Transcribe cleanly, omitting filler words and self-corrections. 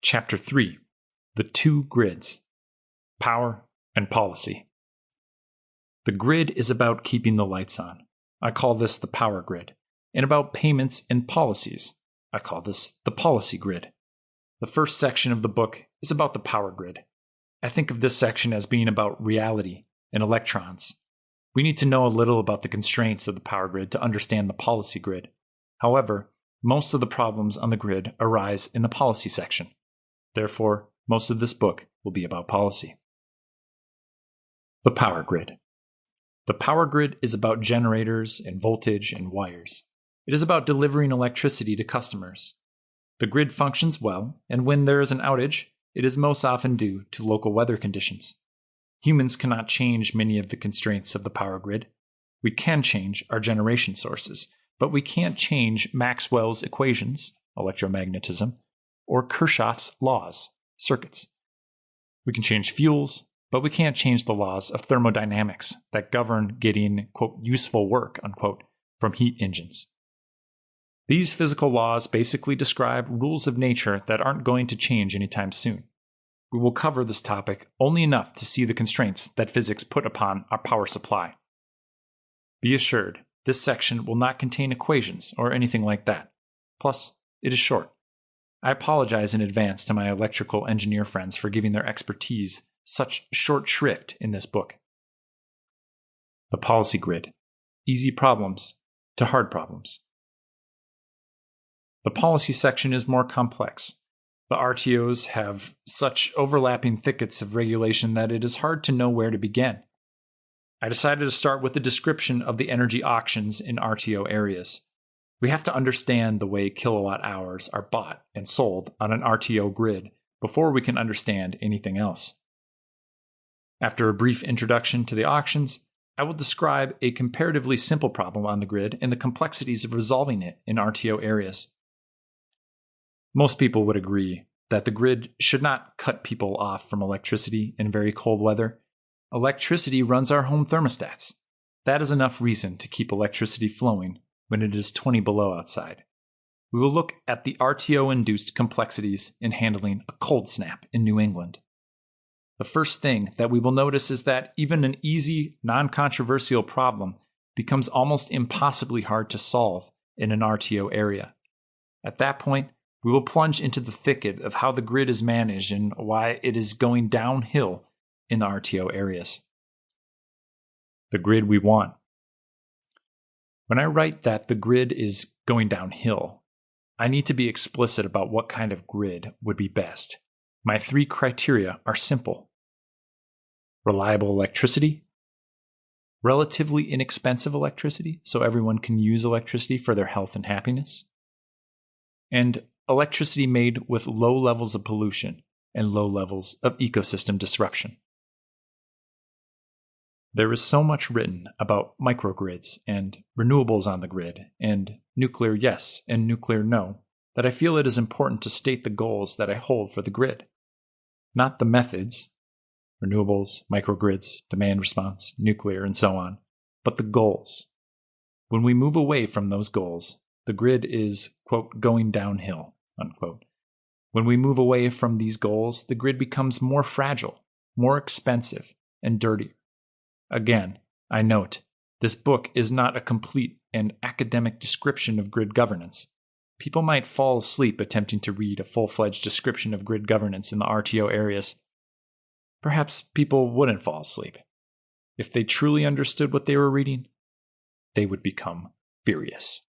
Chapter 3: The Two Grids: Power and Policy. The grid is about keeping the lights on. I call this the power grid. And about payments and policies. I call this the policy grid. The first section of the book is about the power grid. I think of this section as being about reality and electrons. We need to know a little about the constraints of the power grid to understand the policy grid. However, most of the problems on the grid arise in the policy section. Therefore, most of this book will be about policy. The power grid. The power grid is about generators and voltage and wires. It is about delivering electricity to customers. The grid functions well, and when there is an outage, it is most often due to local weather conditions. Humans cannot change many of the constraints of the power grid. We can change our generation sources, but we can't change Maxwell's equations, electromagnetism, or Kirchhoff's laws, circuits. We can change fuels, but we can't change the laws of thermodynamics that govern getting, quote, useful work, unquote, from heat engines. These physical laws basically describe rules of nature that aren't going to change anytime soon. We will cover this topic only enough to see the constraints that physics put upon our power supply. Be assured, this section will not contain equations or anything like that. Plus, it is short. I apologize in advance to my electrical engineer friends for giving their expertise such short shrift in this book. The policy grid: easy problems to hard problems. The policy section is more complex. The RTOs have such overlapping thickets of regulation that it is hard to know where to begin. I decided to start with a description of the energy auctions in RTO areas. We have to understand the way kilowatt hours are bought and sold on an RTO grid before we can understand anything else. After a brief introduction to the auctions, I will describe a comparatively simple problem on the grid and the complexities of resolving it in RTO areas. Most people would agree that the grid should not cut people off from electricity in very cold weather. Electricity runs our home thermostats. That is enough reason to keep electricity flowing when it is 20 below outside. We will look at the RTO-induced complexities in handling a cold snap in New England. The first thing that we will notice is that even an easy, non-controversial problem becomes almost impossibly hard to solve in an RTO area. At that point, we will plunge into the thicket of how the grid is managed and why it is going downhill in the RTO areas. The grid we want. When I write that the grid is going downhill, I need to be explicit about what kind of grid would be best. My three criteria are simple: reliable electricity, relatively inexpensive electricity so everyone can use electricity for their health and happiness, and electricity made with low levels of pollution and low levels of ecosystem disruption. There is so much written about microgrids and renewables on the grid and nuclear yes and nuclear no that I feel it is important to state the goals that I hold for the grid. Not the methods, renewables, microgrids, demand response, nuclear, and so on, but the goals. When we move away from those goals, the grid is, quote, going downhill, unquote. When we move away from these goals, the grid becomes more fragile, more expensive, and dirtier. Again, I note, this book is not a complete and academic description of grid governance. People might fall asleep attempting to read a full-fledged description of grid governance in the RTO areas. Perhaps people wouldn't fall asleep. If they truly understood what they were reading, they would become furious.